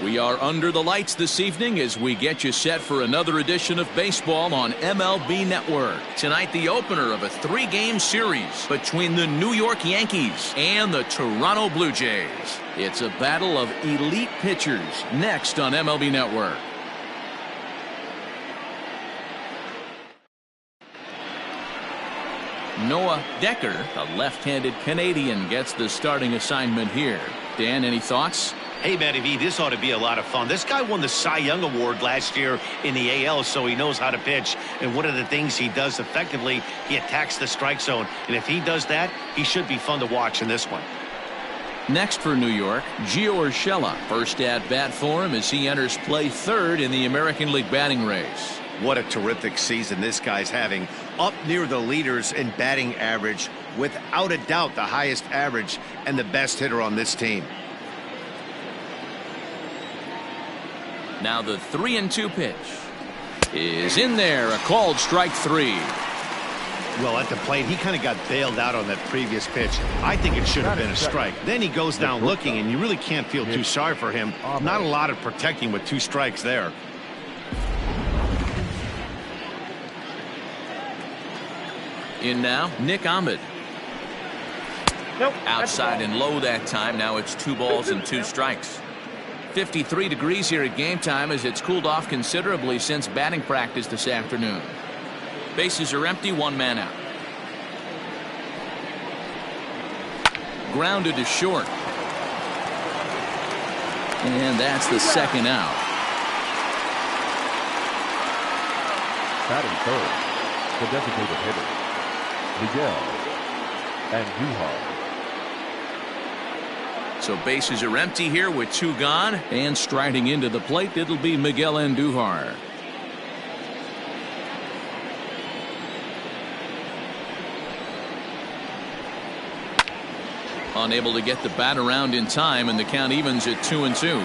We are under the lights this evening as we get you set for another edition of baseball on MLB Network. Tonight, the opener of a 3-game series between the New York Yankees and the Toronto Blue Jays. It's a battle of elite pitchers next on MLB Network. Noah Decker, a left-handed Canadian, gets the starting assignment here. Dan, any thoughts? Hey, Matty V, this ought to be a lot of fun. This guy won the Cy Young Award last year in the AL, so he knows how to pitch. And one of the things he does effectively, he attacks the strike zone. And if he does that, he should be fun to watch in this one. Next for New York, Gio Urshela. First at bat for him as he enters play third in the American League batting race. What a terrific season this guy's having. Up near the leaders in batting average, without a doubt the highest average and the best hitter on this team. Now the 3-2 pitch is in there, a called strike 3. Well, at the plate, he kind of got bailed out on that previous pitch. I think it should have been a strike. Then he goes down looking, and you really can't feel too sorry for him. Not a lot of protecting with 2 strikes there. In now, Nick Ahmed. Outside and low that time. Now it's 2 balls and 2 strikes. 53 degrees here at game time as it's cooled off considerably since batting practice this afternoon. Bases are empty, 1 man out. Grounded to short. And that's the 2nd out. Batting third, the designated hitter, Miguel Andujar. So bases are empty here with 2 gone, and striding into the plate, it'll be Miguel Andujar. Unable to get the bat around in time, and the count evens at 2-2.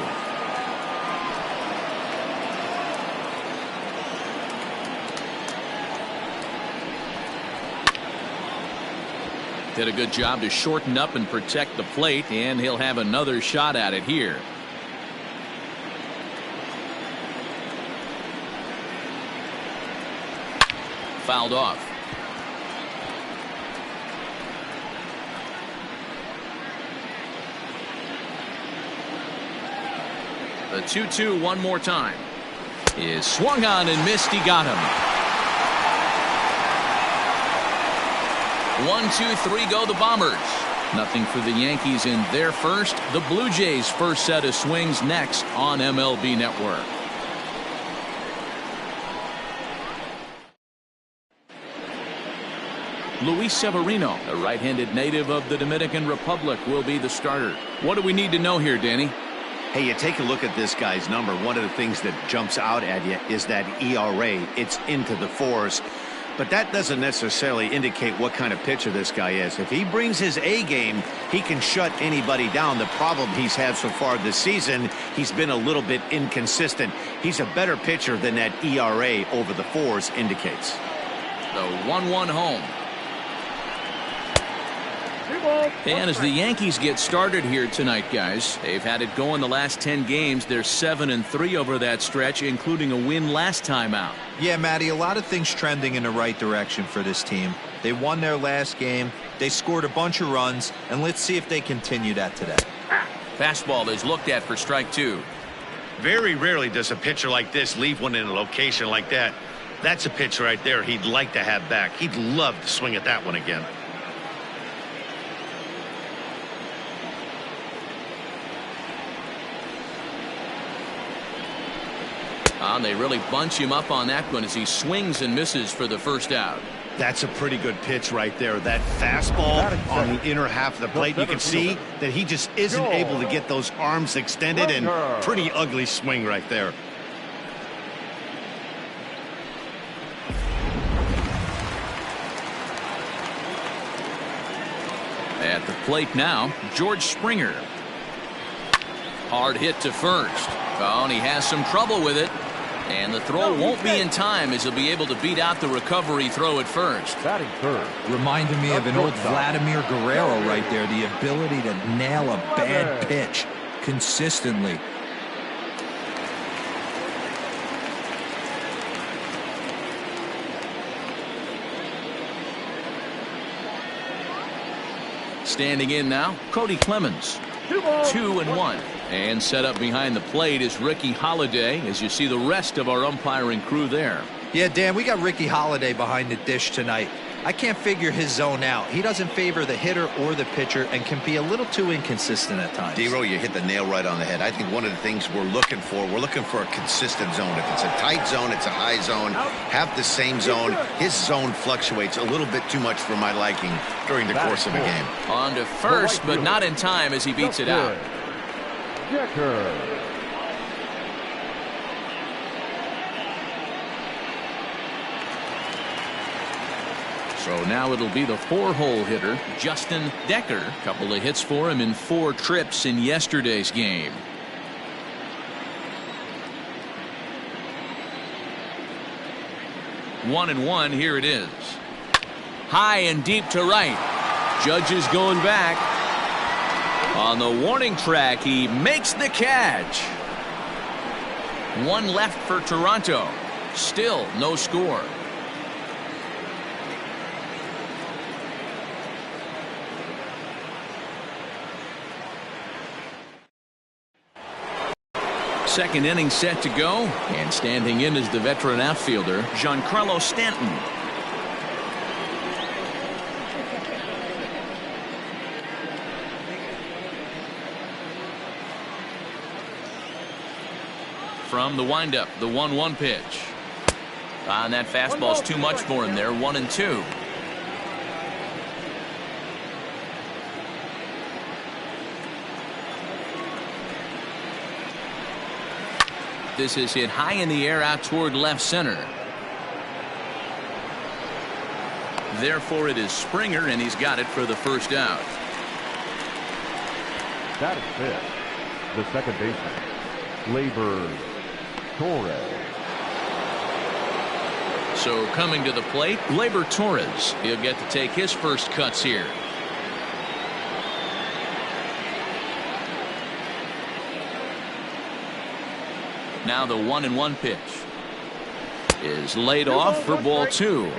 Did a good job to shorten up and protect the plate, and he'll have another shot at it here. Fouled off. The 2-2 one more time. Is swung on and missed. He got him. 1, 2, 3 go the Bombers. Nothing for the Yankees in their first. The Blue Jays' first set of swings next on MLB Network. Luis Severino, a right-handed native of the Dominican Republic, will be the starter. What do we need to know here, Danny? Hey, you take a look at this guy's number. One of the things that jumps out at you is that ERA. It's into the 4s. But that doesn't necessarily indicate what kind of pitcher this guy is. If he brings his A game, he can shut anybody down. The problem he's had so far this season, he's been a little bit inconsistent. He's a better pitcher than that ERA over the 4s indicates. The 1-1 home. And as the Yankees get started here tonight, guys, they've had it going the last 10 games. They're 7-3 over that stretch, including a win last time out. Yeah, Matty, a lot of things trending in the right direction for this team. They won their last game. They scored a bunch of runs, and let's see if they continue that today. Fastball is looked at for strike 2. Very rarely does a pitcher like this leave one in a location like that. That's a pitch right there he'd like to have back. He'd love to swing at that one again. They really bunch him up on that one as he swings and misses for the first out. That's a pretty good pitch right there. That fastball on the inner half of the plate. You can see that he just isn't able to get those arms extended, and pretty ugly swing right there. At the plate now, George Springer. Hard hit to first. Oh, and he has some trouble with it. And the throw won't be in time as he'll be able to beat out the recovery throw at first. Batting third. Reminded me of an old Vladimir Guerrero right there. The ability to nail a bad pitch consistently. Standing in now, Cody Clemens. 2-1. And set up behind the plate is Ricky Holiday, as you see the rest of our umpiring crew there. Yeah, Dan, we got Ricky Holiday behind the dish tonight. I can't figure his zone out. He doesn't favor the hitter or the pitcher and can be a little too inconsistent at times. D-Row, you hit the nail right on the head. I think one of the things we're looking for a consistent zone. If it's a tight zone, it's a high zone. Have the same zone. His zone fluctuates a little bit too much for my liking during the course of a game. On to first, but not in time as he beats it out. Decker. So now it'll be the 4-hole hitter, Justin Decker. Couple of hits for him in 4 trips in yesterday's game. One and one, here it is. High and deep to right. Judge is going back. On the warning track, he makes the catch. One left for Toronto. Still no score. Second inning set to go, and standing in is the veteran outfielder, Giancarlo Stanton. From the windup, the 1-1 pitch. And that fastball's too much for him there, 1-2. This is hit high in the air out toward left center. Therefore, it is Springer, and he's got it for the first out. That is fifth. The second baseman, Gleyber Torres. So coming to the plate, Gleyber Torres. He'll get to take his first cuts here. Now the 1-1 pitch is laid off for ball 2.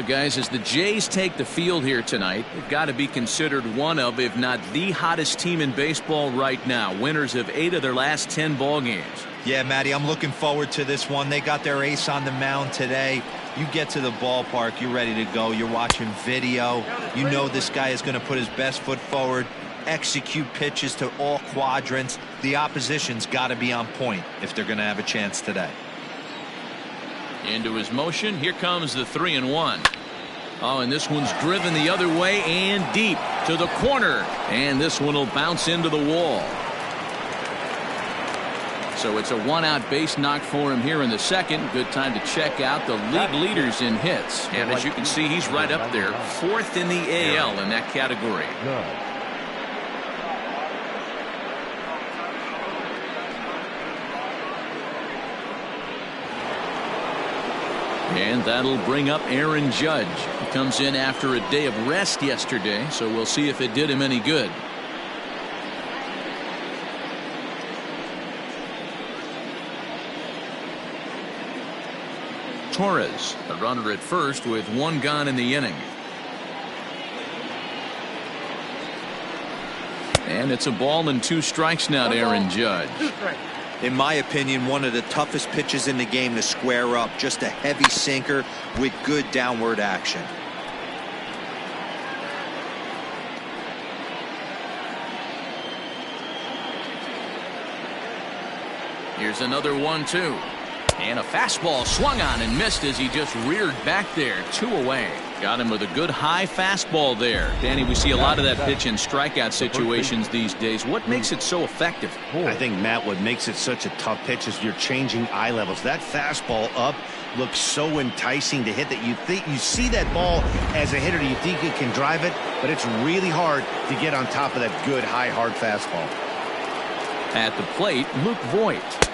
Guys, as the Jays take the field here tonight, they've got to be considered one of, if not the hottest team in baseball right now. Winners of 8 of their last 10 ball games. Yeah, Matty, I'm looking forward to this one. They got their ace on the mound today. You get to the ballpark, you're ready to go. You're watching video. You know this guy is going to put his best foot forward, execute pitches to all quadrants. The opposition's got to be on point if they're going to have a chance today. Into his motion. Here comes the 3-1. Oh, and this one's driven the other way and deep to the corner. And this one will bounce into the wall. So it's a 1-out base knock for him here in the second. Good time to check out the league leaders in hits. And as you can see, he's right up there. 4th in the AL in that category. And that'll bring up Aaron Judge. He comes in after a day of rest yesterday, so we'll see if it did him any good. Torres, a runner at first with 1 gone in the inning. And it's a ball and 2 strikes now to Aaron Judge. In my opinion, one of the toughest pitches in the game to square up. Just a heavy sinker with good downward action. Here's another 1-2. And a fastball swung on and missed as he just reared back there. 2 away. Got him with a good high fastball there. Danny, we see a lot of that pitch in strikeout situations these days. What makes it so effective? I think, Matt, what makes it such a tough pitch is you're changing eye levels. That fastball up looks so enticing to hit that you see that ball as a hitter, you think you can drive it, but it's really hard to get on top of that good high hard fastball. At the plate, Luke Voit.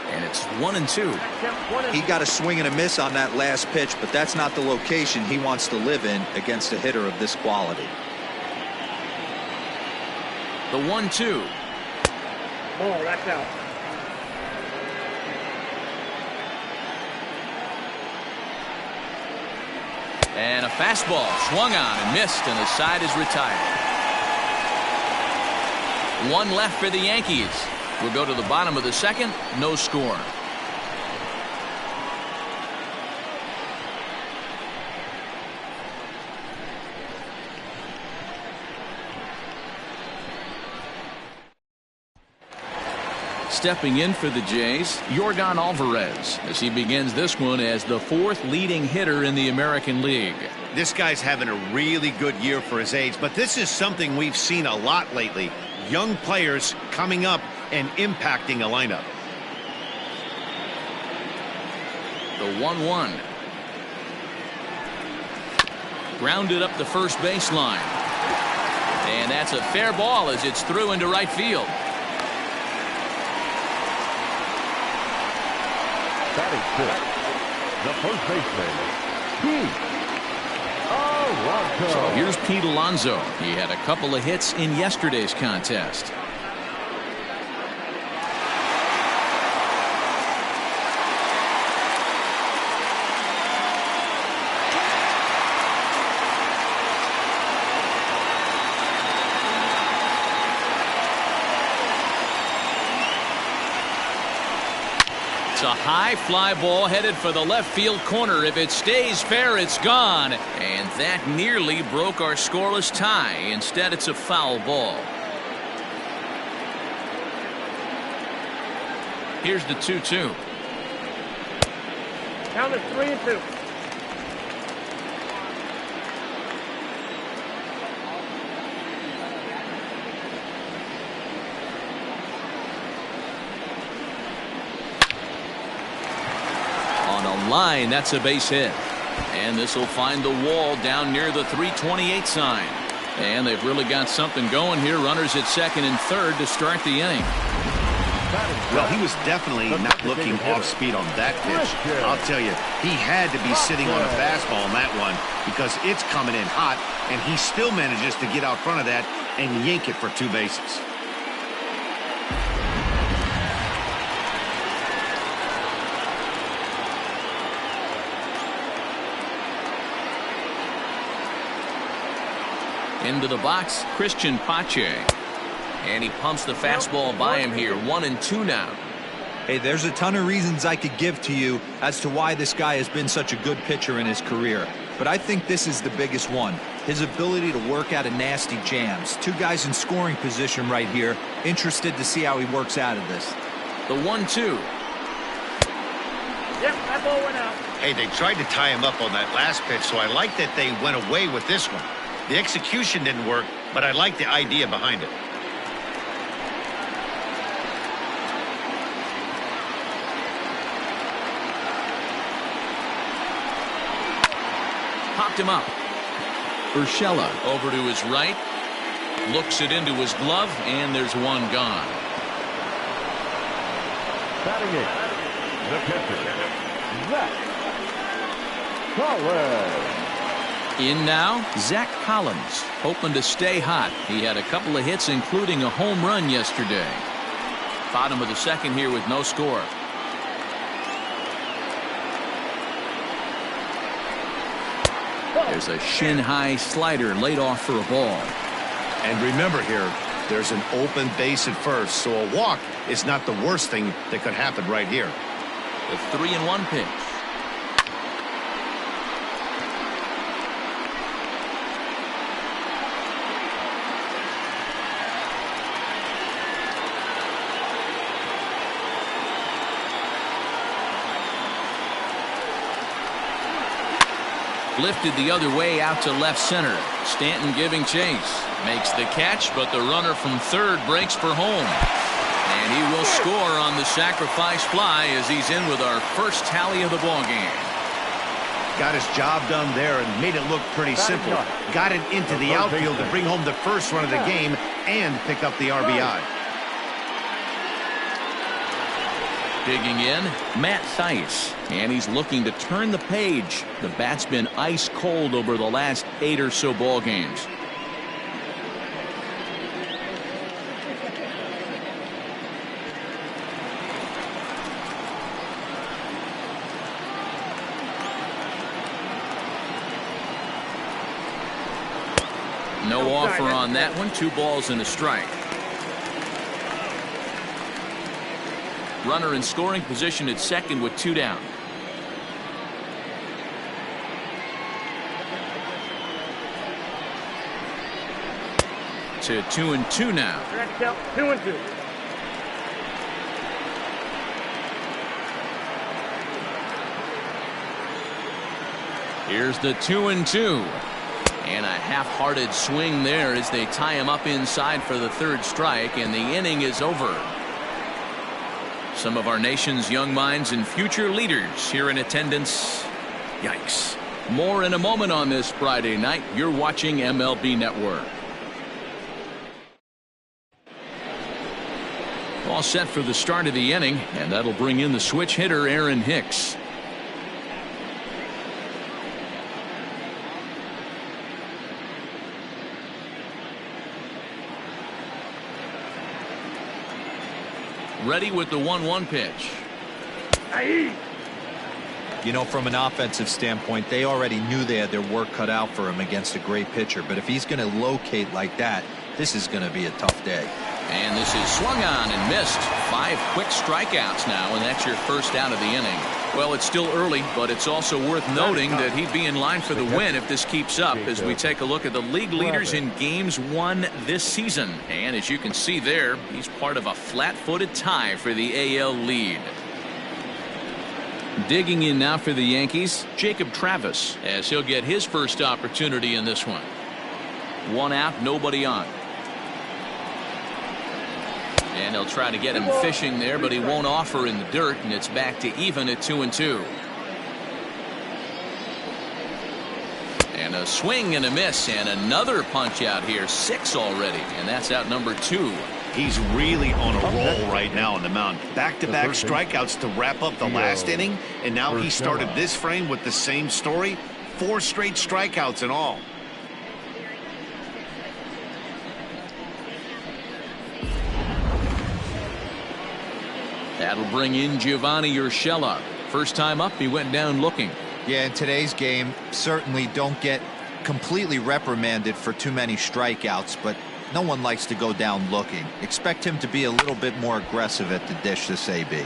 And it's 1-2. He got a swing and a miss on that last pitch, but that's not the location he wants to live in against a hitter of this quality. The 1-2. Oh, that's out. And a fastball swung on and missed, and the side is retired. One left for the Yankees. We'll go to the bottom of the second. No score. Stepping in for the Jays, Yordan Alvarez, as he begins this one as the 4th leading hitter in the American League. This guy's having a really good year for his age, but this is something we've seen a lot lately. Young players coming up and impacting a lineup. The 1-1. Grounded up the first baseline. And that's a fair ball as it's through into right field. Batting fifth, the first baseman, Pete Alonso. So here's Pete Alonso. He had a couple of hits in yesterday's contest. It's a high fly ball headed for the left field corner. If it stays fair, it's gone. And that nearly broke our scoreless tie. Instead, it's a foul ball. Here's the 2-2. Count is 3-2. Line, that's a base hit. And this will find the wall down near the 328 sign. And they've really got something going here. Runners at second and third to start the inning. Well, he was definitely not looking off speed on that pitch. I'll tell you, he had to be sitting on a fastball on that one because it's coming in hot, and he still manages to get out front of that and yank it for 2 bases. Into the box, Christian Pache. And he pumps the fastball by him here. 1-2 now. Hey, there's a ton of reasons I could give to you as to why this guy has been such a good pitcher in his career. But I think this is the biggest one. His ability to work out of nasty jams. 2 guys in scoring position right here. Interested to see how he works out of this. The 1-2. Yep, that ball went out. Hey, they tried to tie him up on that last pitch, so I like that they went away with this one. The execution didn't work, but I like the idea behind it. Popped him up. Urshela over to his right. Looks it into his glove, and there's one gone. Batting eighth, the catcher, Zach Collins. In now, Zach Collins, hoping to stay hot. He had a couple of hits, including a home run yesterday. Bottom of the second here with no score. There's a shin-high slider laid off for a ball. And remember here, there's an open base at first, so a walk is not the worst thing that could happen right here. The 3-1 pitch. Lifted the other way out to left center. Stanton giving chase. Makes the catch, but the runner from third breaks for home. And he will score on the sacrifice fly as he's in with our first tally of the ballgame. Got his job done there and made it look pretty simple. Got it into the outfield to bring home the first run of the game and pick up the RBI. Digging in, Matt Thaiss, and he's looking to turn the page. The bat's been ice cold over the last 8 or so ball games. No offer on that one. 2 balls and a strike. Runner in scoring position at second with 2 down. To 2-2 now. Next count, 2-2. Here's the 2-2. And a half-hearted swing there as they tie him up inside for the 3rd strike, and the inning is over. Some of our nation's young minds and future leaders here in attendance. Yikes. More in a moment on this Friday night. You're watching MLB Network. All set for the start of the inning, and that'll bring in the switch hitter Aaron Hicks. Ready with the 1-1 pitch. You know, from an offensive standpoint, they already knew they had their work cut out for him against a great pitcher. But if he's going to locate like that, this is going to be a tough day. And this is swung on and missed. 5 quick strikeouts now, and that's your first out of the inning. Well, it's still early, but it's also worth noting that he'd be in line for the win if this keeps up as we take a look at the league leaders in games won this season. And as you can see there, he's part of a flat-footed tie for the AL lead. Digging in now for the Yankees, Jacob Travis, as he'll get his first opportunity in this one. 1 out, nobody on. And they'll try to get him fishing there, but he won't offer in the dirt, and it's back to even at 2-2. And a swing and a miss, and another punch out here. 6 already, and that's out number 2. He's really on a roll right now on the mound. Back-to-back strikeouts to wrap up the last inning, and now he started this frame with the same story. 4 straight strikeouts in all. That'll bring in Giovanni Urshela. First time up, he went down looking. Yeah, in today's game, certainly don't get completely reprimanded for too many strikeouts, but no one likes to go down looking. Expect him to be a little bit more aggressive at the dish this AB.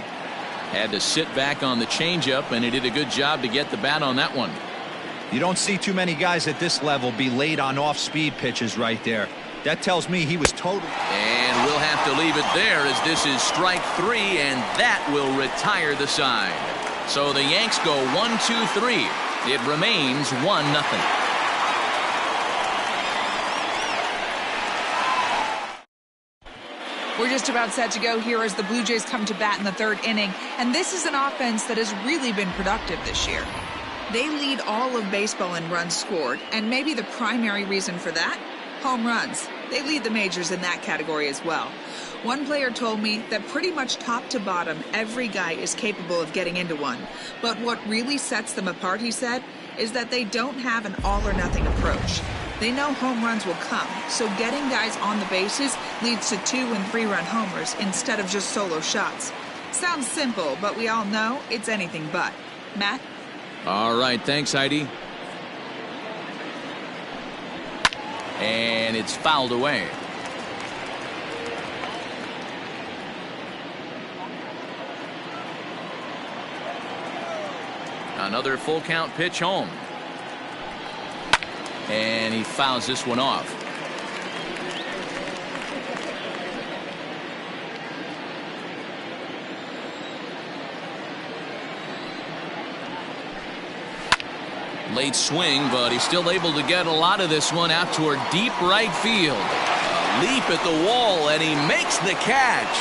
Had to sit back on the changeup, and he did a good job to get the bat on that one. You don't see too many guys at this level be late on off-speed pitches right there. That tells me he was totally... And we'll have to leave it there as this is strike 3, and that will retire the side. So the Yanks go 1-2-3. It remains 1-0. We're just about set to go here as the Blue Jays come to bat in the 3rd inning, and this is an offense that has really been productive this year. They lead all of baseball in runs scored, and maybe the primary reason for that? Home runs. They lead the majors in that category as well. One player told me that pretty much top to bottom, every guy is capable of getting into one. But what really sets them apart, he said, is that they don't have an all-or-nothing approach. They know home runs will come, so getting guys on the bases leads to 2- and 3-run homers instead of just solo shots. Sounds simple, but we all know it's anything but. Matt? All right, thanks, Heidi. And it's fouled away. Another full count pitch home. And he fouls this one off. Late swing, but he's still able to get a lot of this one out toward deep right field. A leap at the wall, and he makes the catch.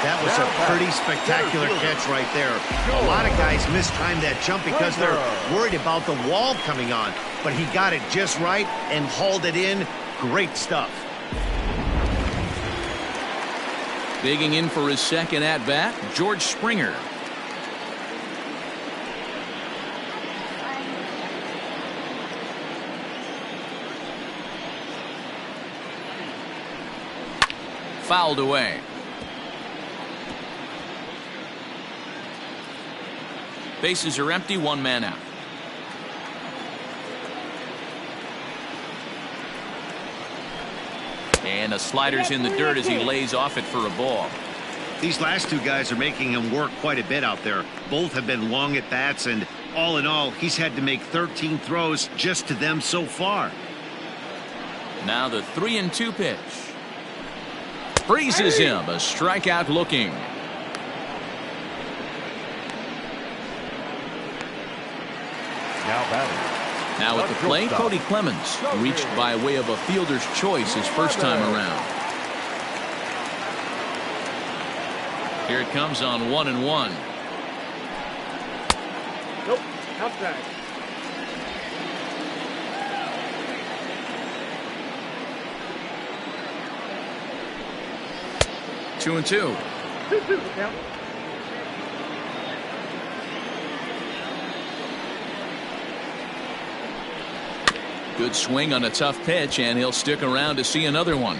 That was a pretty spectacular catch right there. A lot of guys mistime that jump because they're worried about the wall coming on. But he got it just right and hauled it in. Great stuff. Bigging in for his second at-bat, George Springer. Fouled away. Bases are empty, 1 man out. And the slider's in the dirt as he lays off it for a ball. These last two guys are making him work quite a bit out there. Both have been long at bats, and all in all, he's had to make 13 throws just to them so far. Now the 3-2 pitch. Freezes him. A strikeout looking. Now batting. Now at the plate, Cody Clemens, reached by way of a fielder's choice his first time around. Here it comes on 1-1. Nope. Outside. Two and two. 2-2. Count. Good swing on a tough pitch, and he'll stick around to see another one.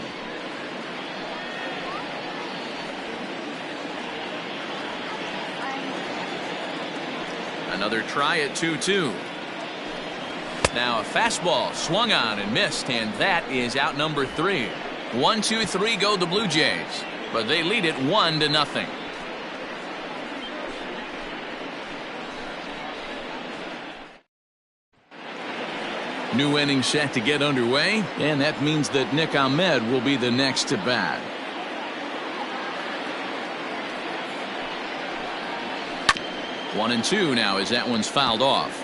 Another try at 2-2. Now a fastball swung on and missed, and that is out number 3. 1-2-3 go the Blue Jays, but they lead it 1-0. New inning set to get underway, and that means that Nick Ahmed will be the next to bat. One and two now as that one's fouled off.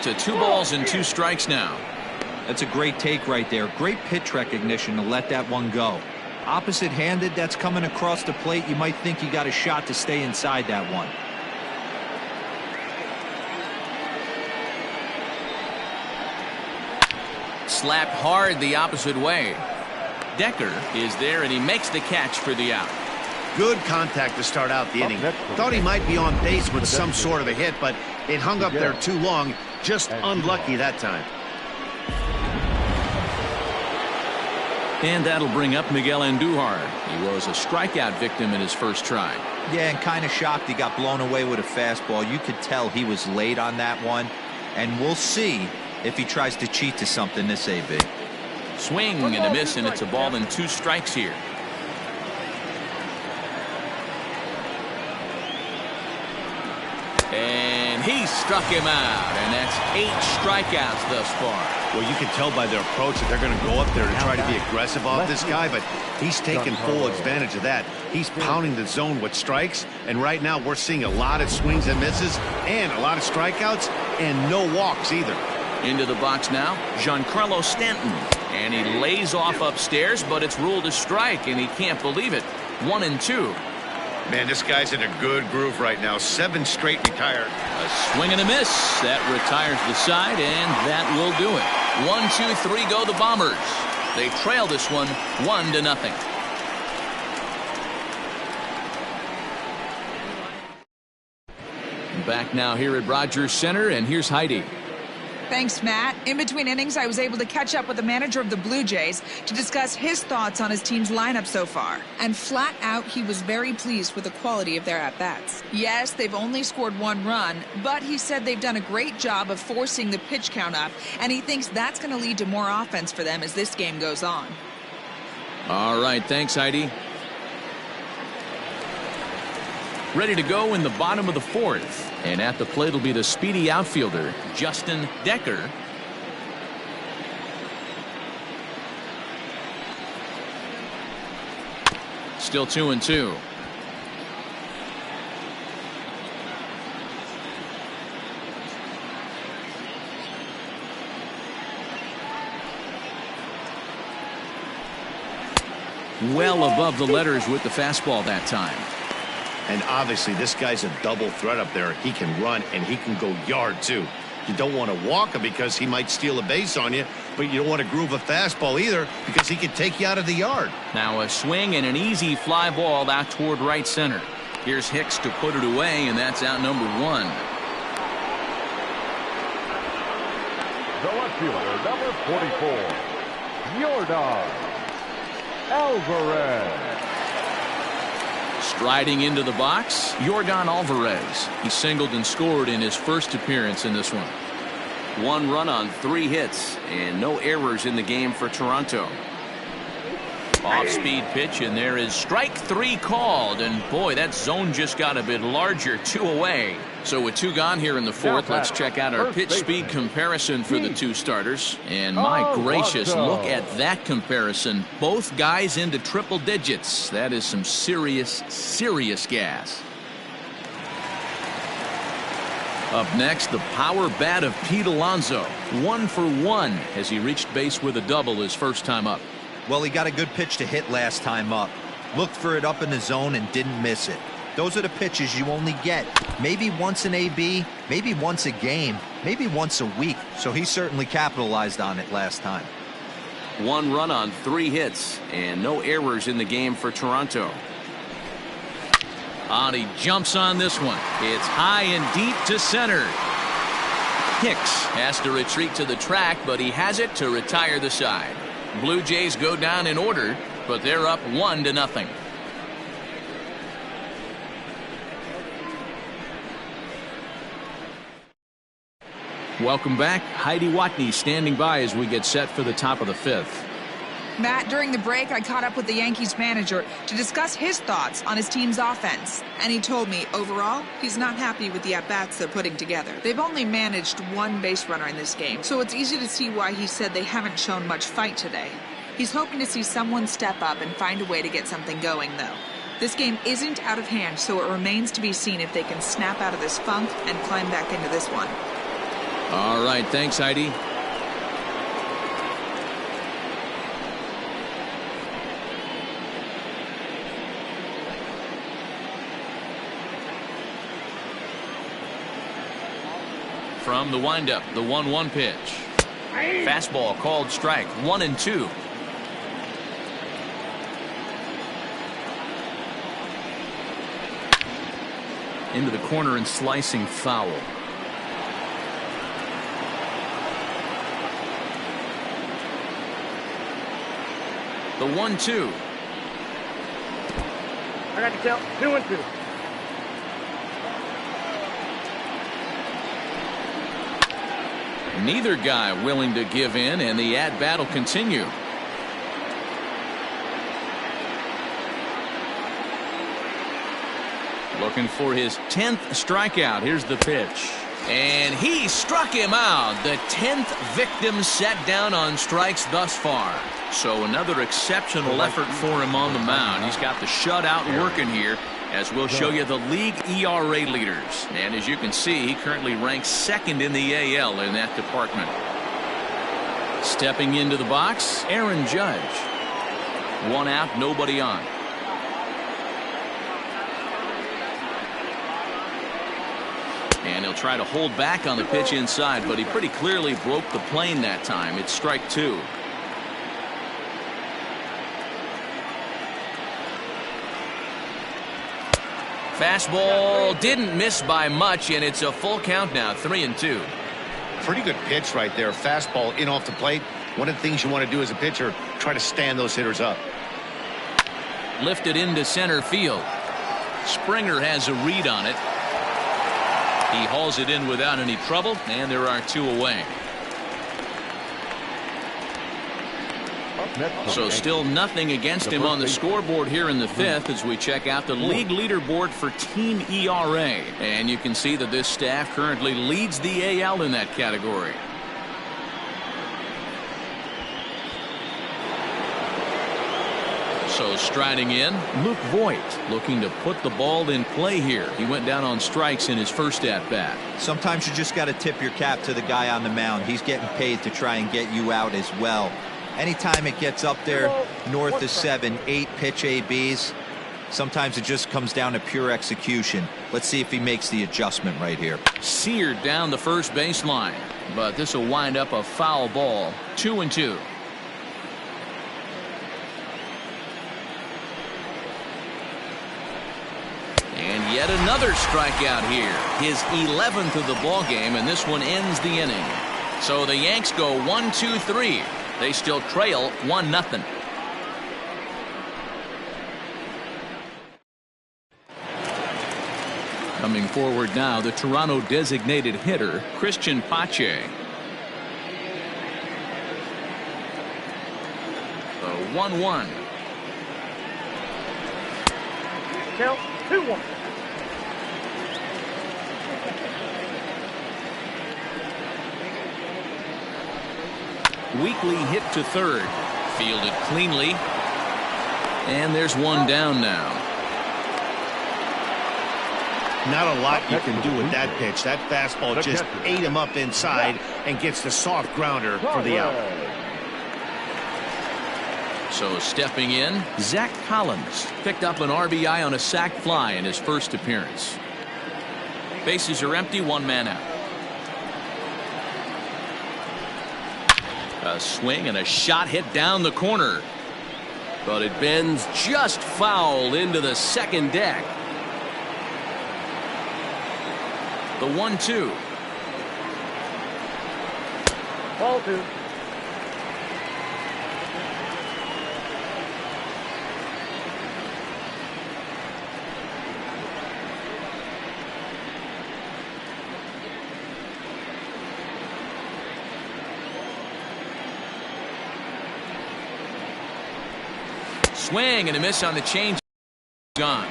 To 2 balls and 2 strikes now. That's a great take right there. Great pitch recognition to let that one go. Opposite-handed, that's coming across the plate. You might think you got a shot to stay inside that one. Slapped hard the opposite way. Decker is there, and he makes the catch for the out. Good contact to start out the inning. Thought he might be on base with some sort of a hit, but it hung up there too long. Just unlucky that time. And that'll bring up Miguel Andujar. He was a strikeout victim in his first try. Yeah, and kind of shocked he got blown away with a fastball. You could tell he was late on that one. And we'll see if he tries to cheat to something this AB. Swing and a miss, and it's a ball and 2 strikes here. And he struck him out, and that's 8 strikeouts thus far. Well, you can tell by their approach that they're going to go up there to try to be aggressive off this guy, but he's taking full advantage of that. He's pounding the zone with strikes, and right now we're seeing a lot of swings and misses and a lot of strikeouts and no walks either. Into the box now, Giancarlo Stanton, and he lays off upstairs, but it's ruled a strike, and he can't believe it. 1-2. Man, this guy's in a good groove right now. 7 straight retired. A swing and a miss. That retires the side, and that will do it. 1-2-3 go the Bombers. They trail this one 1-0. Back now here at Rogers Center, and here's Heidi. Thanks, Matt. In between innings, I was able to catch up with the manager of the Blue Jays to discuss his thoughts on his team's lineup so far. And flat out, he was very pleased with the quality of their at-bats. Yes, they've only scored 1 run, but he said they've done a great job of forcing the pitch count up, and he thinks that's going to lead to more offense for them as this game goes on. All right, thanks, Heidi. Ready to go in the bottom of the 4th. And at the plate will be the speedy outfielder, Justin Decker. Still 2-2. Well above the letters with the fastball that time. And obviously this guy's a double threat up there. He can run and he can go yard too. You don't want to walk him because he might steal a base on you, but you don't want to groove a fastball either because he can take you out of the yard. Now a swing and an easy fly ball out toward right center. Here's Hicks to put it away, and that's out number 1. The left fielder, number 44, Yordan Alvarez. Striding into the box, Yordan Alvarez. He singled and scored in his first appearance in this one. 1 run on 3 hits and no errors in the game for Toronto. Off-speed pitch, and there is strike 3 called. And boy, that zone just got a bit larger, 2 away. So with 2 gone here in the 4th, let's check out our pitch speed comparison for the 2 starters. And my gracious, look at that comparison. Both guys into triple digits. That is some serious, serious gas. Up next, the power bat of Pete Alonso. 1 for 1 as he reached base with a double his first time up. Well, he got a good pitch to hit last time up. Looked for it up in the zone and didn't miss it. Those are the pitches you only get maybe once in AB, maybe once a game, maybe once a week. So he certainly capitalized on it last time. 1 run on 3 hits and no errors in the game for Toronto. And he jumps on this one. It's high and deep to center. Hicks has to retreat to the track, but he has it to retire the side. Blue Jays go down in order, but they're up 1-0. Welcome back. Heidi Watney standing by as we get set for the top of the 5th. Matt, during the break, I caught up with the Yankees manager to discuss his thoughts on his team's offense. And he told me, overall, he's not happy with the at-bats they're putting together. They've only managed 1 base runner in this game, so it's easy to see why he said they haven't shown much fight today. He's hoping to see someone step up and find a way to get something going, though. This game isn't out of hand, so it remains to be seen if they can snap out of this funk and climb back into this one. All right, thanks, Heidi. From the windup, the 1-1 pitch. Fastball called strike, 1-2. Into the corner and slicing foul. The 1-2. I got to count 2-2. Neither guy willing to give in, and the at-bat will continue. Looking for his 10th strikeout. Here's the pitch. And he struck him out. The 10th victim set down on strikes thus far. So another exceptional effort for him on the mound. He's got the shutout working here, as we'll show you the league ERA leaders. And as you can see, he currently ranks 2nd in the AL in that department. Stepping into the box, Aaron Judge. 1 out, nobody on. And he'll try to hold back on the pitch inside, but he pretty clearly broke the plane that time. It's strike 2. Fastball didn't miss by much, and it's a full count now, 3-2. Pretty good pitch right there. Fastball in off the plate. One of the things you want to do as a pitcher, try to stand those hitters up. Lifted into center field. Springer has a read on it. He hauls it in without any trouble, and there are 2 away. So still nothing against him on the scoreboard here in the 5th as we check out the league leaderboard for team ERA. And you can see that this staff currently leads the AL in that category. So striding in, Luke Voit looking to put the ball in play here. He went down on strikes in his first at-bat. Sometimes you just got to tip your cap to the guy on the mound. He's getting paid to try and get you out as well. Anytime it gets up there north of 7, 8 pitch ABs, sometimes it just comes down to pure execution. Let's see if he makes the adjustment right here. Seared down the first baseline, but this will wind up a foul ball. 2-2. And yet another strikeout here. His 11th of the ball game, and this one ends the inning. So the Yanks go 1-2-3. They still trail 1-0. Coming forward now, the Toronto designated hitter, Christian Pache. The 1-1. Count 2-1. Weekly hit to third. Fielded cleanly. And there's one down now. Not a lot you can do with that pitch. That fastball just ate him up inside and gets the soft grounder for the out. So stepping in, Zach Collins picked up an RBI on a sac fly in his first appearance. Bases are empty, one man out. A swing and a shot hit down the corner. But it bends just foul into the second deck. The 1-2. Ball 2. Swing and a miss on the change. Gone.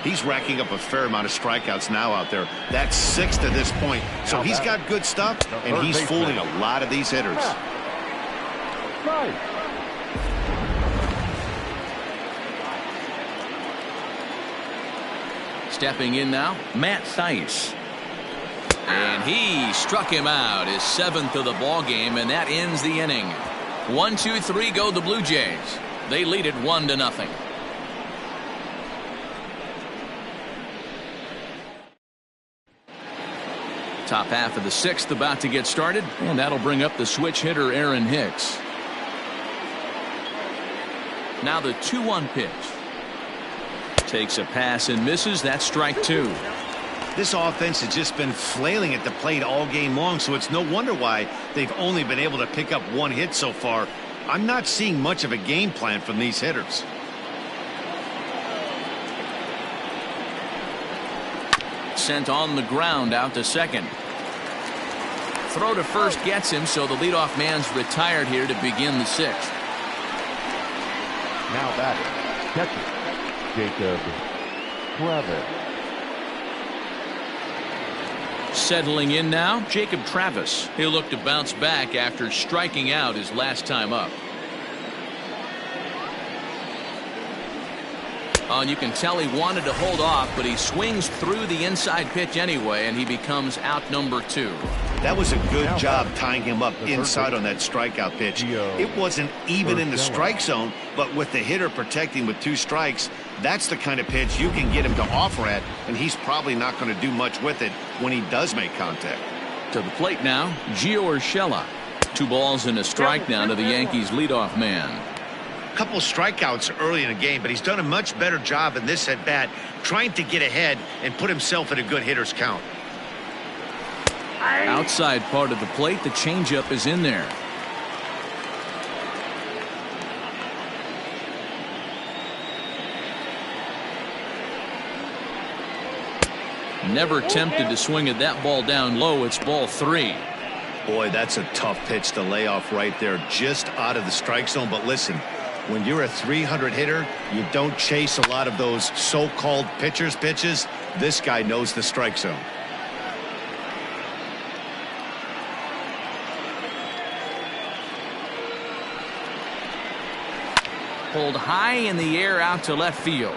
He's racking up a fair amount of strikeouts now out there. That's 6 to this point. So he's got good stuff, and he's fooling a lot of these hitters. Stepping in now, Matt Thaiss. And he struck him out, his 7th of the ball game, and that ends the inning. 1-2-3 go the Blue Jays. They lead it 1-0. Top half of the 6th about to get started, and that'll bring up the switch hitter Aaron Hicks. Now the 2-1 pitch. Takes a pass and misses. That's strike 2. This offense has just been flailing at the plate all game long, so it's no wonder why they've only been able to pick up 1 hit so far. I'm not seeing much of a game plan from these hitters. Sent on the ground out to second. Throw to first gets him, so the leadoff man's retired here to begin the 6th. Now batting, catcher, Jacob Travis. Settling in now, Jacob Travis. He'll look to bounce back after striking out his last time up. Oh, and you can tell he wanted to hold off, but he swings through the inside pitch anyway, and he becomes out number 2. That was a good job tying him up inside on that strikeout pitch. It wasn't even in the strike zone, but with the hitter protecting with 2 strikes, that's the kind of pitch you can get him to offer at, and he's probably not going to do much with it when he does make contact. To the plate now, Gio Urshela. 2 balls and a strike now to the Yankees leadoff man. Couple strikeouts early in the game, but he's done a much better job in this at bat trying to get ahead and put himself in a good hitter's count. Outside part of the plate, the changeup is in there. Never tempted to swing at that ball down low. It's ball 3. Boy, that's a tough pitch to lay off right there, just out of the strike zone. But listen, when you're a 300 hitter, you don't chase a lot of those so-called pitcher's pitches. This guy knows the strike zone. Pulled high in the air out to left field.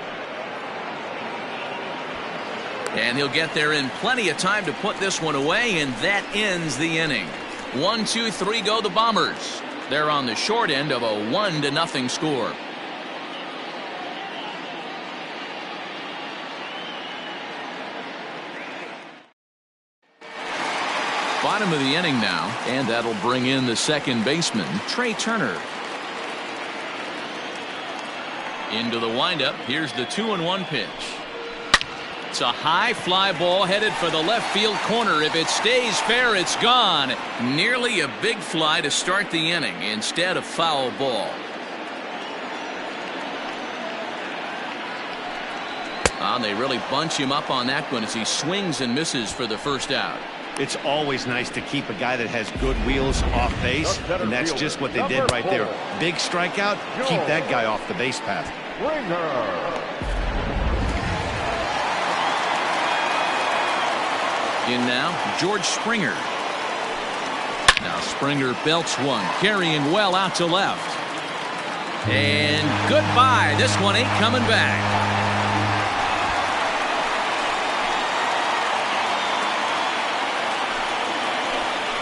And he'll get there in plenty of time to put this one away, and that ends the inning. 1-2-3 go the Bombers. They're on the short end of a 1-0 score. Bottom of the inning now, and that'll bring in the second baseman, Trey Turner. Into the windup. Here's the 2-1 pitch. It's a high fly ball headed for the left field corner. If it stays fair, it's gone. Nearly a big fly to start the inning. Instead, a foul ball. They really bunch him up on that one as he swings and misses for the first out. It's always nice to keep a guy that has good wheels off base, and that's just what they did right there. Big strikeout, keep that guy off the base path. In now, George Springer. Now Springer belts one, carrying well out to left. And goodbye. This one ain't coming back.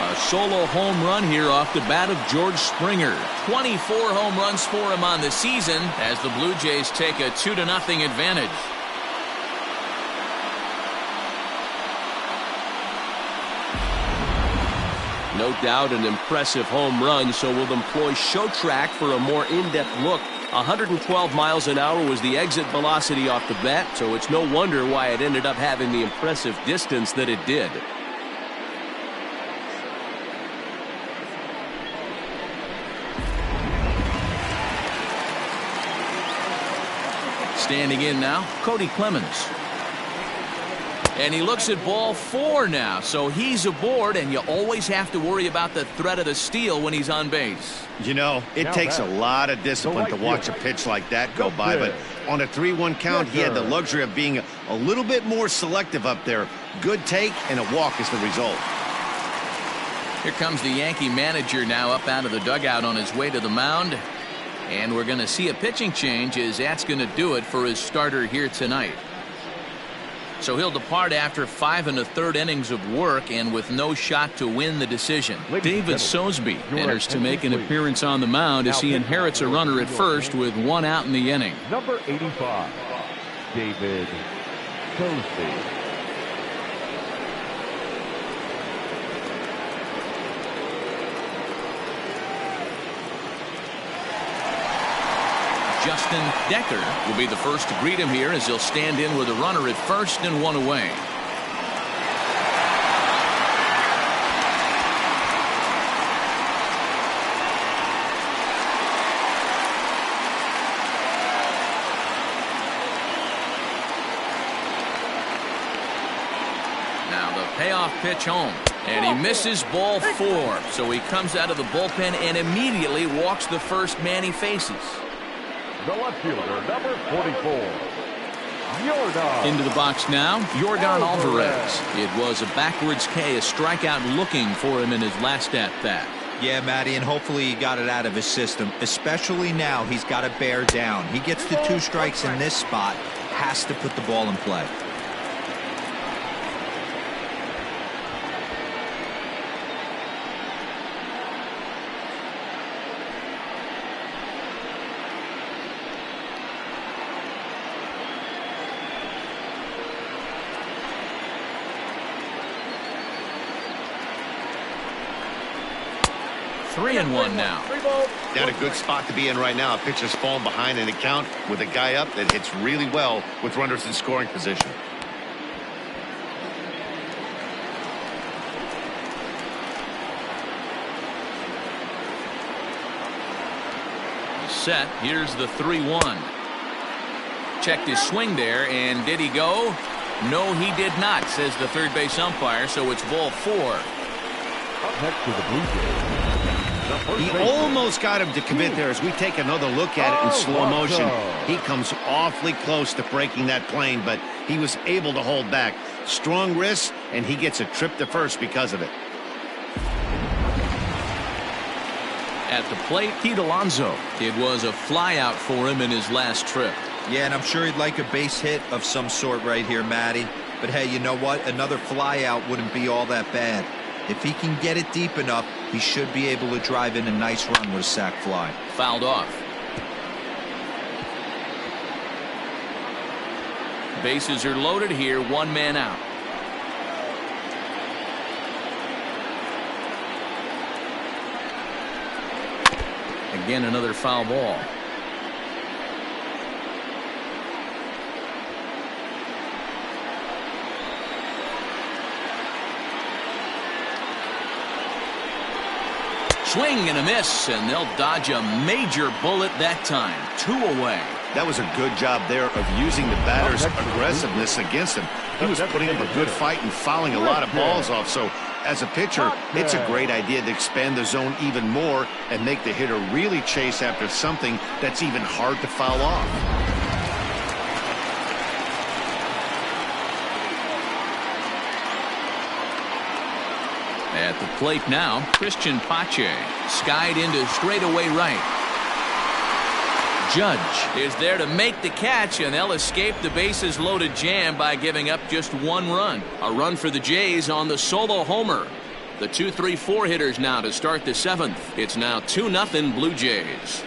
A solo home run here off the bat of George Springer. 24 home runs for him on the season as the Blue Jays take a 2-0 advantage. No doubt an impressive home run, so we'll employ ShowTrack for a more in-depth look. 112 miles an hour was the exit velocity off the bat, so it's no wonder why it ended up having the impressive distance that it did. Standing in now, Cody Clemens. And he looks at ball 4 now, so he's aboard, and you always have to worry about the threat of the steal when he's on base. You know, it takes a lot of discipline to watch a pitch like that go by, but on a 3-1 count, he had the luxury of being a little bit more selective up there. Good take, and a walk is the result. Here comes the Yankee manager now up out of the dugout on his way to the mound. And we're going to see a pitching change as that's going to do it for his starter here tonight. So he'll depart after 5 1/3 innings of work and with no shot to win the decision. David Sosby enters to make an appearance on the mound as he inherits a runner at first with 1 out in the inning. Number 85, David Sosby. Justin Decker will be the first to greet him here as he'll stand in with a runner at first and 1 away. Now the payoff pitch home. And he misses ball 4. So he comes out of the bullpen and immediately walks the first man he faces. The left fielder, number 44, Yordan. Into the box now, Yordan Alvarez. It was a backwards K, a strikeout looking for him in his last at-bat. Yeah, Matty, and hopefully he got it out of his system. Especially now, he's got to bear down. He gets the 2 strikes in this spot, has to put the ball in play. Three and one now. Not a good spot to be in right now. A pitcher's falling behind in the count with a guy up that hits really well with runners in scoring position. Set. Here's the 3-1. Checked his swing there, and did he go? No, he did not, says the third base umpire, so it's ball 4. Up next to the Blue Jays. He almost got him to commit there as we take another look at it in slow motion. He comes awfully close to breaking that plane, but he was able to hold back. Strong wrist, and he gets a trip to first because of it. At the plate, Pete Alonso. It was a flyout for him in his last trip. Yeah, and I'm sure he'd like a base hit of some sort right here, Matty. But hey, you know what? Another flyout wouldn't be all that bad. If he can get it deep enough, he should be able to drive in a nice run with a sac fly. Fouled off. Bases are loaded here, 1 man out. Again, another foul ball. Swing and a miss, and they'll dodge a major bullet that time. 2 away. That was a good job there of using the batter's aggressiveness against him. He was putting up a good fight and fouling a lot of balls off. So as a pitcher, it's a great idea to expand the zone even more and make the hitter really chase after something that's even hard to foul off. At the plate now, Christian Pache. Skied into straightaway right. Judge is there to make the catch, and they'll escape the bases loaded jam by giving up just one run. A run for the Jays on the solo homer. The 2-3-4 hitters now to start the 7th. It's now 2-0 Blue Jays.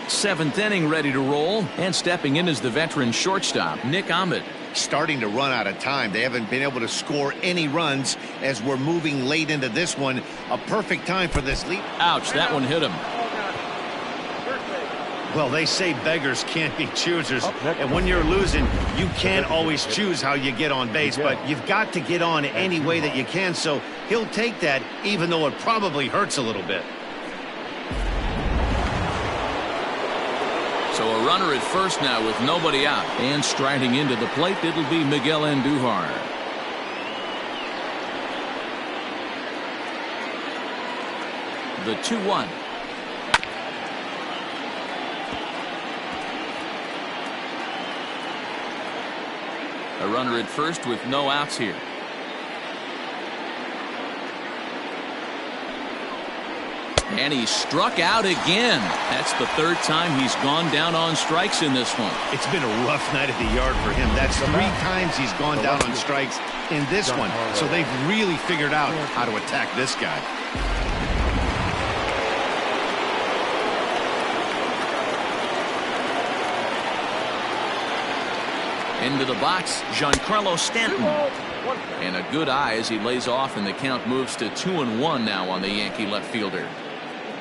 7th inning ready to roll, and stepping in is the veteran shortstop, Nick Ahmed. Starting to run out of time. They haven't been able to score any runs as we're moving late into this one. A perfect time for this lead. Ouch, that one hit him. Well, they say beggars can't be choosers, and when you're losing, you can't always choose how you get on base, but you've got to get on any way that you can, so he'll take that even though it probably hurts a little bit. So a runner at first now with nobody out. And striding into the plate, it'll be Miguel Andujar. The 2-1. A runner at first with no outs here. And he struck out again. That's the 3rd time he's gone down on strikes in this one. It's been a rough night at the yard for him. That's 3 times he's gone down on strikes in this one. So they've really figured out how to attack this guy. Into the box, Giancarlo Stanton. And a good eye as he lays off, and the count moves to 2-1 now on the Yankee left fielder.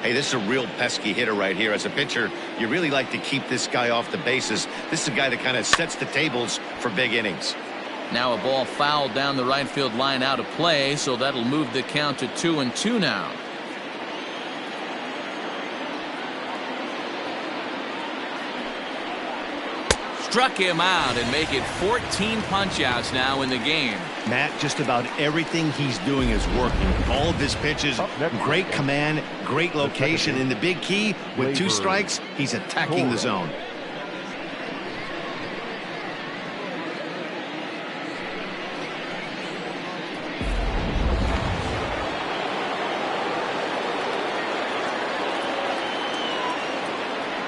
Hey, this is a real pesky hitter right here. As a pitcher, you really like to keep this guy off the bases. This is a guy that kind of sets the tables for big innings. Now a ball fouled down the right field line out of play, so that'll move the count to 2-2 now. Struck him out and make it 14 punch-outs now in the game. Matt, just about everything he's doing is working. All of his pitches, great command, great location. And the big key, with 2 strikes, he's attacking the zone.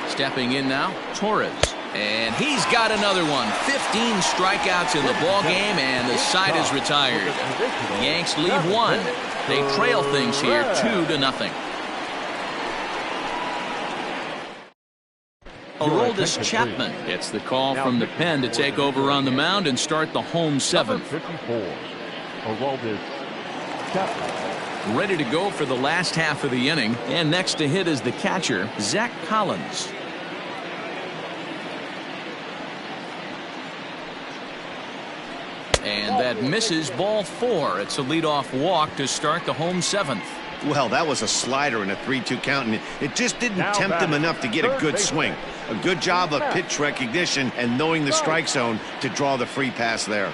Stepping in now, Torres. And he's got another one. 15 strikeouts in the ball game, and the side is retired. The Yanks lead 1. They trail things here 2-0. Aroldis Chapman gets the call from the pen to take over on the mound and start the home 7th. 54. Aroldis Chapman. Ready to go for the last half of the inning, and next to hit is the catcher, Zach Collins. And that misses, ball 4. It's a leadoff walk to start the home 7th. Well, that was a slider in a 3-2 count, and it just didn't tempt him enough to get a good swing. A good job of pitch recognition and knowing the strike zone to draw the free pass there.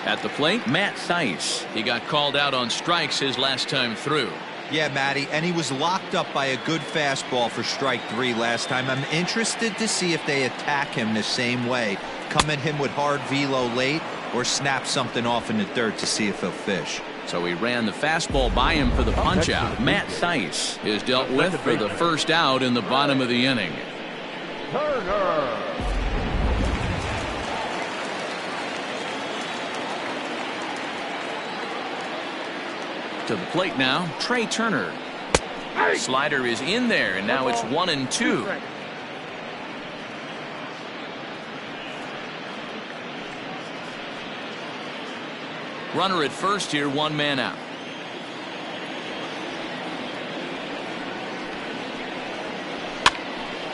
At the plate, Matt Thaiss. He got called out on strikes his last time through. Yeah, Matty, and he was locked up by a good fastball for strike 3 last time. I'm interested to see if they attack him the same way. Come at him with hard velo late or snap something off in the dirt to see if he'll fish. So he ran the fastball by him for the punch-out. Matt Thaiss is dealt with for the first out in the bottom of the inning. Turner. To the plate now, Trey Turner. Slider is in there, and now it's 1-2. Runner at first here, 1 man out.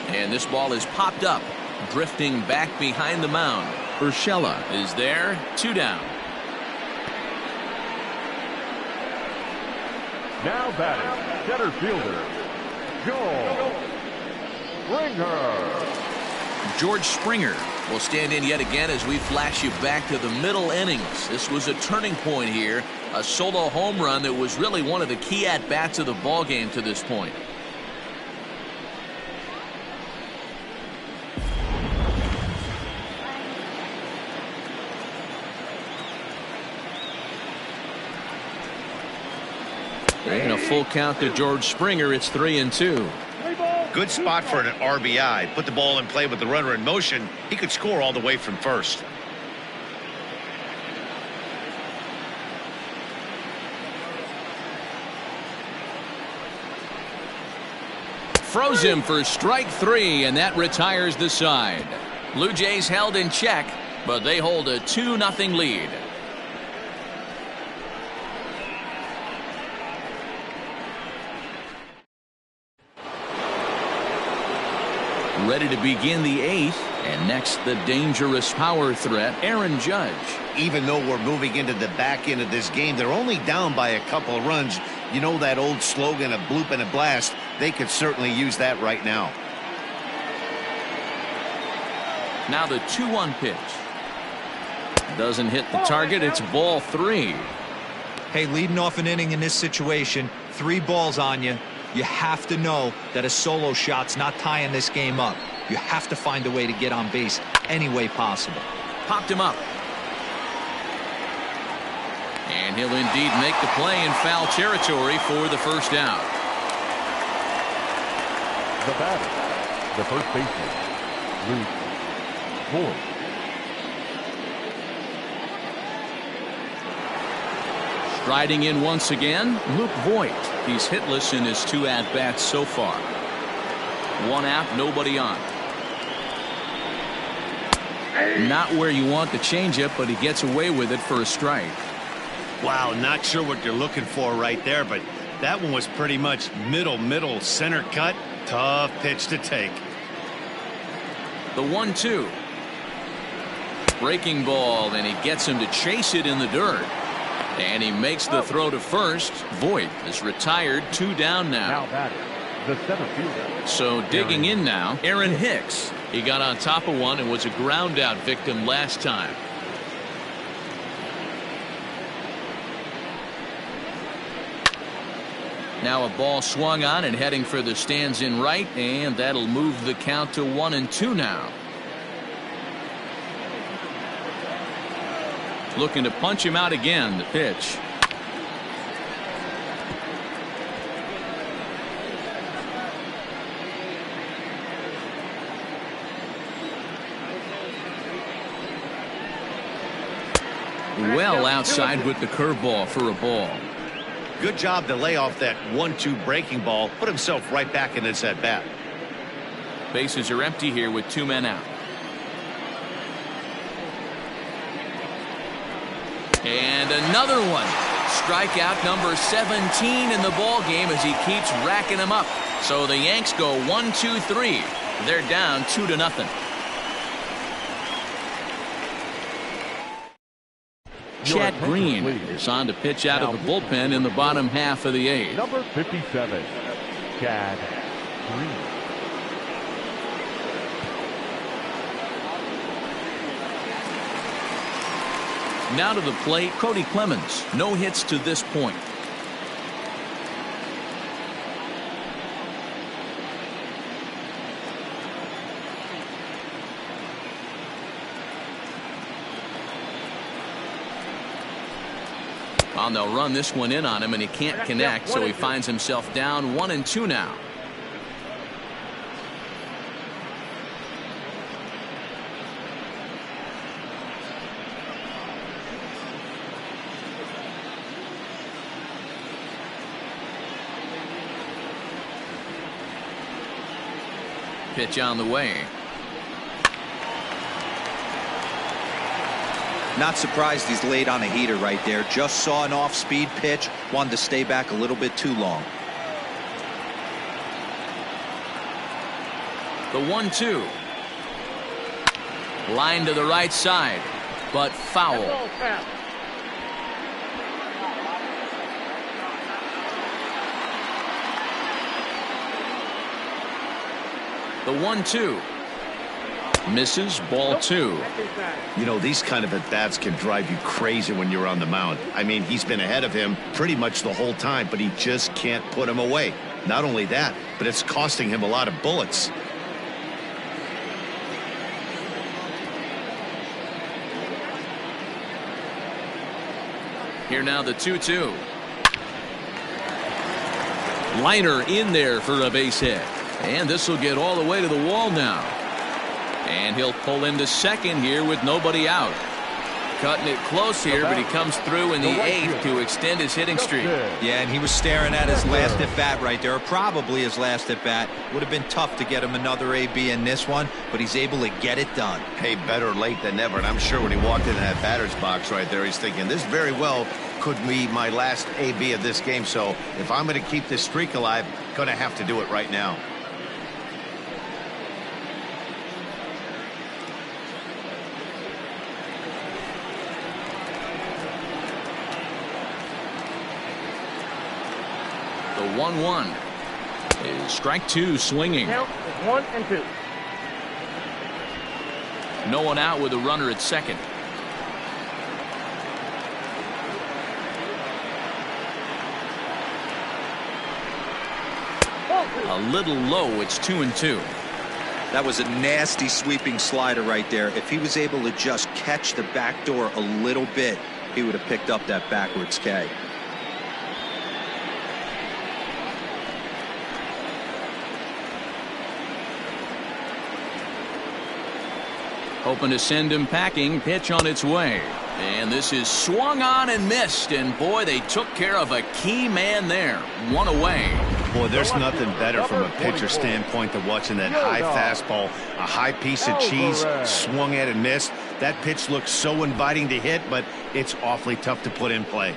And this ball is popped up, drifting back behind the mound. Urshela is there, 2 down. Now batting, center fielder, George Springer. George Springer will stand in yet again as we flash you back to the middle innings. This was a turning point here, a solo home run that was really one of the key at-bats of the ball game to this point. And a full count to George Springer. It's 3-2. Good spot for an RBI. Put the ball in play with the runner in motion. He could score all the way from first. Froze him for strike 3, and that retires the side. Blue Jays held in check, but they hold a 2-0 lead. Ready to begin the 8th, and next the dangerous power threat, Aaron Judge. Even though we're moving into the back end of this game, they're only down by a couple of runs. You know that old slogan, a bloop and a blast. They could certainly use that right now. Now the 2-1 pitch. Doesn't hit the target. It's ball 3. Hey, leading off an inning in this situation, 3 balls on you. You have to know that a solo shot's not tying this game up. You have to find a way to get on base any way possible. Popped him up. And he'll indeed make the play in foul territory for the first out. The batter, the first baseman, Luke Voit. Striding in once again, Luke Voit. He's hitless in his 2 at-bats so far. 1 out, nobody on. Not where you want the changeup, but he gets away with it for a strike. Wow, not sure what you're looking for right there, but that one was pretty much middle, center cut. Tough pitch to take. The 1-2. Breaking ball, and he gets him to chase it in the dirt. And he makes the throw to first. Voit is retired, 2 down now. Now batting, the center fielder. So digging in now, Aaron Hicks. He got on top of one and was a ground out victim last time. Now a ball swung on and heading for the stands in right, and that'll move the count to 1-2 now. Looking to punch him out again. The pitch. Well outside with the curveball for a ball. Good job to lay off that 1-2 breaking ball. Put himself right back in this at bat. Bases are empty here with 2 men out. And another one. Strikeout number 17 in the ball game as he keeps racking them up. So the Yanks go 1-2-3. They're down 2-0. Chad Green is on to pitch out of the bullpen in the bottom half of the 8th. Number 57, Chad Green. Now to the plate, Cody Clemens. No hits to this point. Well, they'll run this one in on him, and he can't connect, so he finds himself down 1-2 now. Pitch on the way. Not surprised he's laid on a heater right there. Just saw an off-speed pitch. Wanted to stay back a little bit too long. The 1-2. Line to the right side, but foul. The 1-2. Misses, ball 2. You know, these kind of at-bats can drive you crazy when you're on the mound. I mean, he's been ahead of him pretty much the whole time, but he just can't put him away. Not only that, but it's costing him a lot of bullets. Here now the 2-2. Liner in there for a base hit. And this will get all the way to the wall now. And he'll pull into second here with nobody out. Cutting it close here, but he comes through in the 8th to extend his hitting streak. Yeah, and he was staring at his last at-bat right there, or probably his last at-bat. Would have been tough to get him another AB in this one, but he's able to get it done. Hey, better late than never. And I'm sure when he walked into that batter's box right there, he's thinking, this very well could be my last AB of this game. So if I'm going to keep this streak alive, going to have to do it right now. The 1-1 is strike 2 swinging. Count is 1 and 2. No one out with a runner at second. A little low. It's 2-2. That was a nasty sweeping slider right there. If he was able to just catch the back door a little bit, he would have picked up that backwards K. Hoping to send him packing. Pitch on its way. And this is swung on and missed. And boy, they took care of a key man there. One away. Boy, there's nothing better from a pitcher standpoint than watching that high fastball, a high piece of cheese, swung at and missed. That pitch looks so inviting to hit, but it's awfully tough to put in play.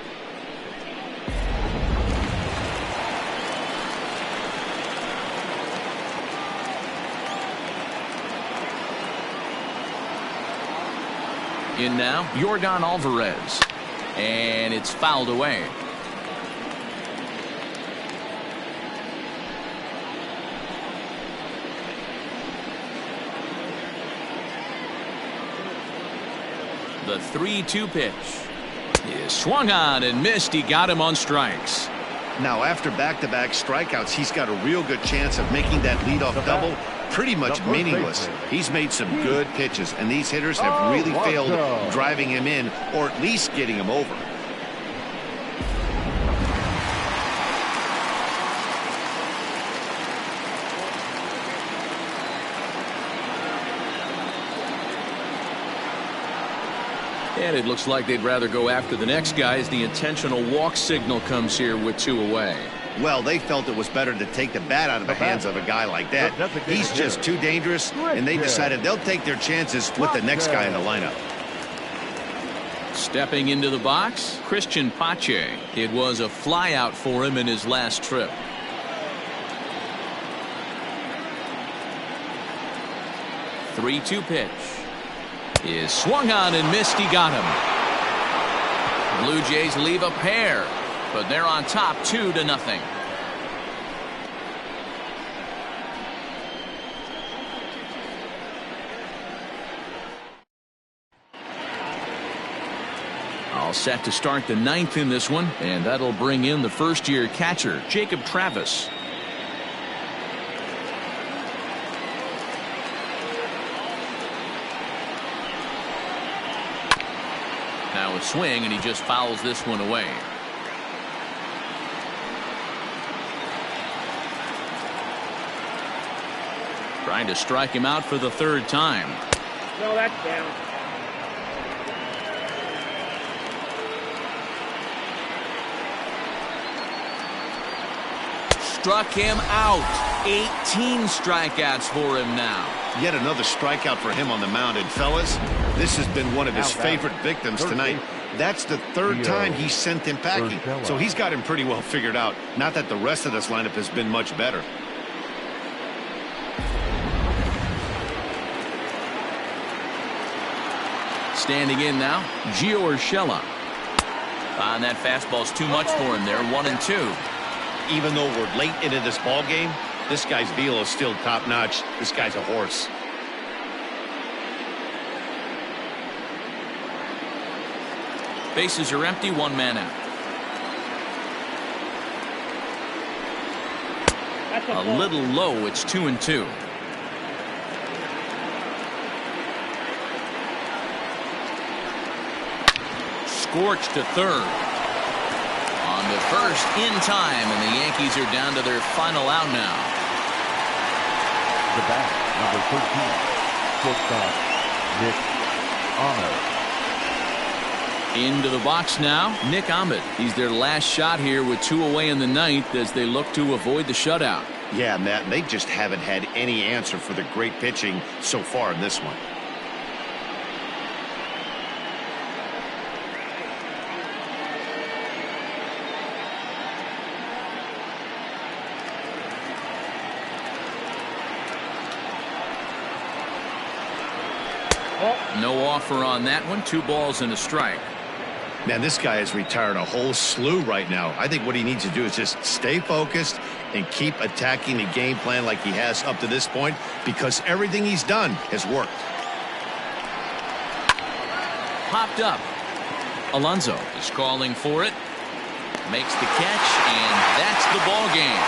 In now, Yordan Alvarez. And it's fouled away. The 3-2 pitch is swung on and missed. He got him on strikes. Now, after back-to-back strikeouts, he's got a real good chance of making that leadoff double pretty much meaningless. He's made some good pitches, and these hitters have really failed driving him in or at least getting him over. And it looks like they'd rather go after the next guy as the intentional walk signal comes here with 2 away. Well, they felt it was better to take the bat out of the hands of a guy like that. He's just too dangerous, and they decided they'll take their chances with the next guy in the lineup. Stepping into the box, Christian Pache. It was a flyout for him in his last trip. The 3-2 pitch is swung on and missed. He got him. Blue Jays leave a pair, but they're on top 2-0. All set to start the 9th in this one, and that'll bring in the first-year catcher, Jacob Travis. Now a swing, and he just fouls this one away. Trying to strike him out for the 3rd time. No, that's down. Struck him out. 18 strikeouts for him now. Yet another strikeout for him on the mound. And fellas, this has been one of his favorite victims tonight. That's the 3rd time he sent him packing. So he's got him pretty well figured out. Not that the rest of this lineup has been much better. Standing in now, Gio Urshela. And that fastball's too much for him there. 1-2. Even though we're late into this ball game, This guy's velo is still top-notch. This guy's a horse. Bases are empty, one man out. That's A little low, it's 2-2. Scorched to third. On the first, in time, and the Yankees are down to their final out now. The bat, number 13, shortstop, Nick Ahmed. Into the box now, Nick Ahmed. He's their last shot here with 2 away in the ninth as they look to avoid the shutout. Yeah, Matt, they just haven't had any answer for the great pitching so far in this one. No offer on that one. 2 balls and a strike. Man, this guy has retired a whole slew right now. I think what he needs to do is just stay focused and keep attacking the game plan like he has up to this point, because everything he's done has worked. Popped up. Alonso is calling for it. Makes the catch, and that's the ball game.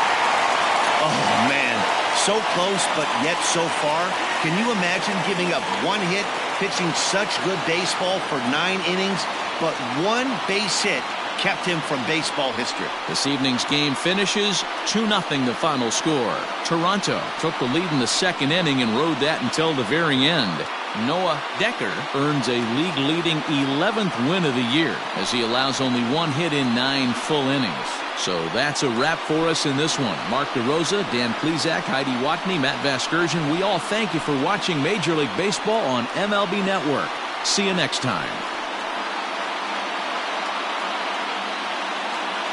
Oh, man. So close, but yet so far. Can you imagine giving up 1 hit, pitching such good baseball for 9 innings, but 1 base hit kept him from baseball history? This evening's game finishes 2-0 the final score. Toronto took the lead in the 2nd inning and rode that until the very end. Noah Decker earns a league-leading 11th win of the year as he allows only 1 hit in 9 full innings. So that's a wrap for us in this one. Mark DeRosa, Dan Plesac, Heidi Watney, Matt Vasgersian, we all thank you for watching Major League Baseball on MLB Network. See you next time.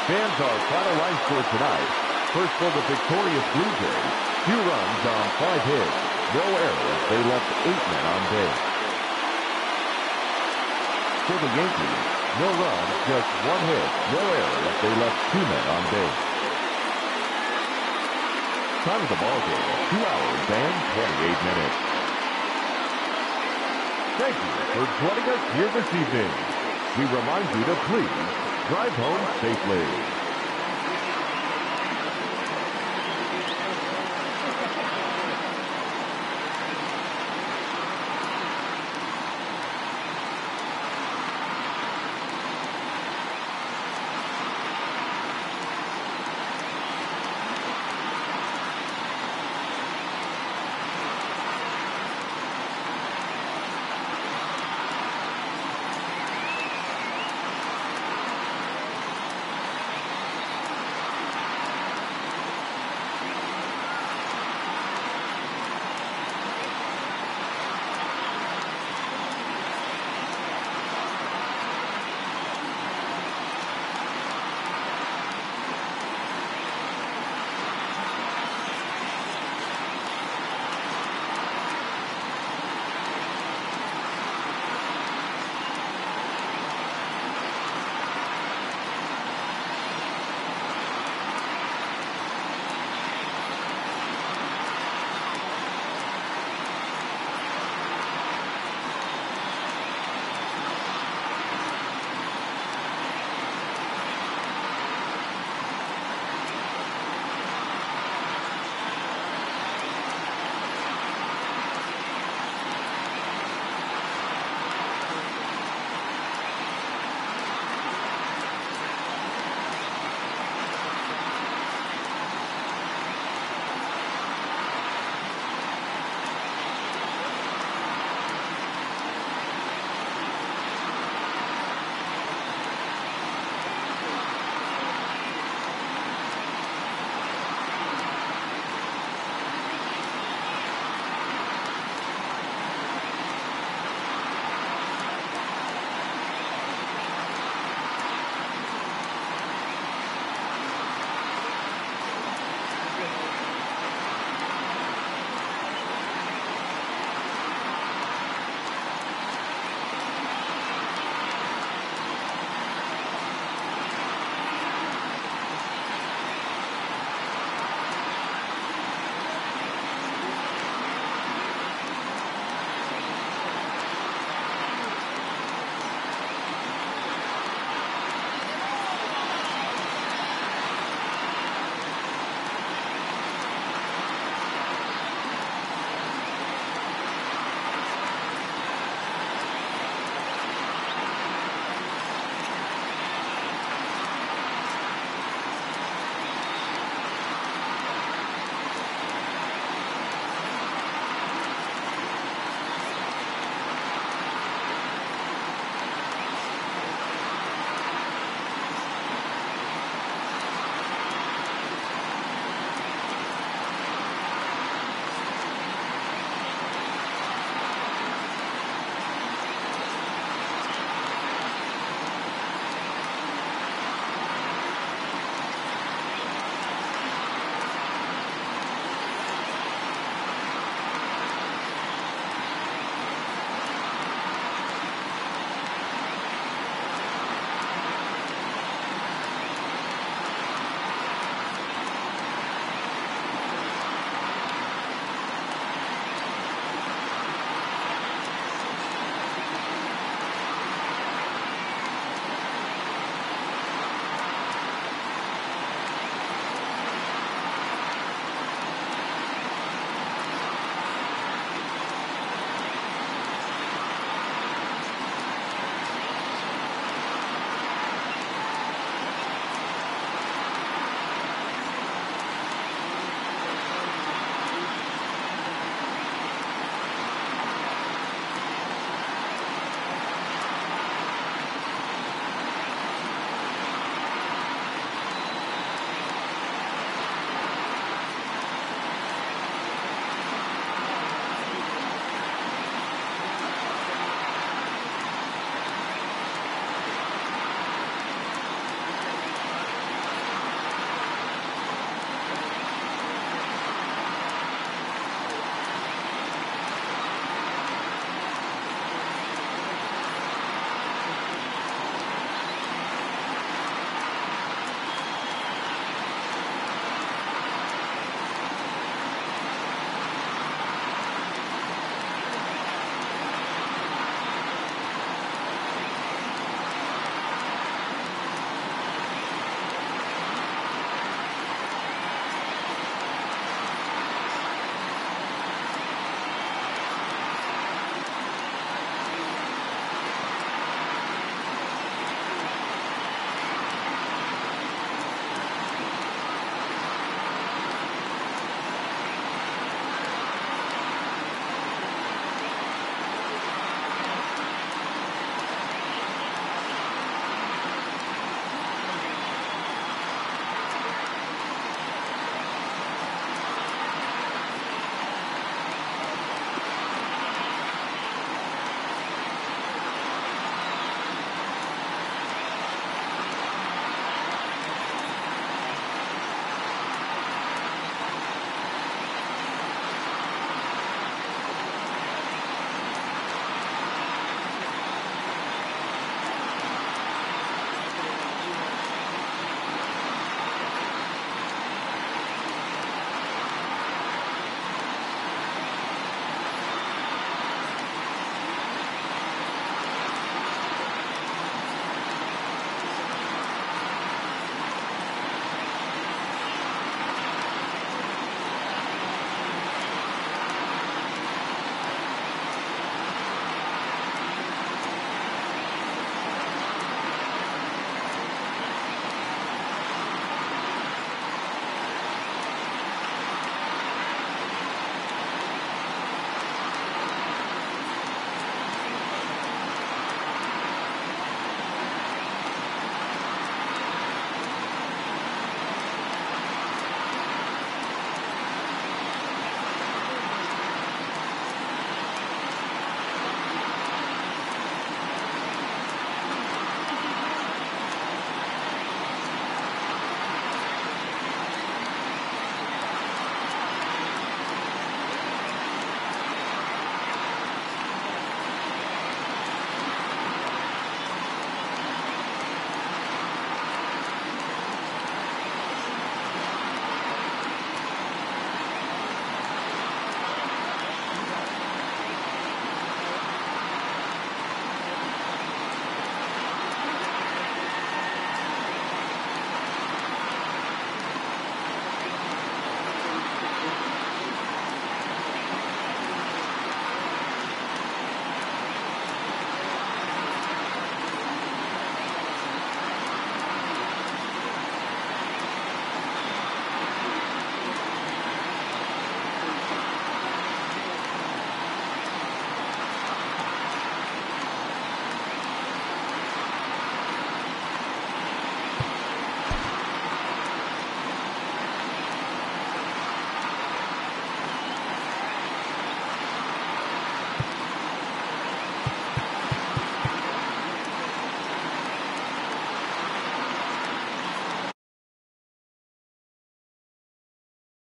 Fans, our final line score tonight. First for the victorious Blue Jays, 2 runs on 5 hits, no errors. They left 8 men on base. For the Yankees, no runs, just 1 hit, no errors. They left 2 men on base. Time of the ball game, 2 hours and 28 minutes. Thank you for joining us here this evening. We remind you to please drive home safely.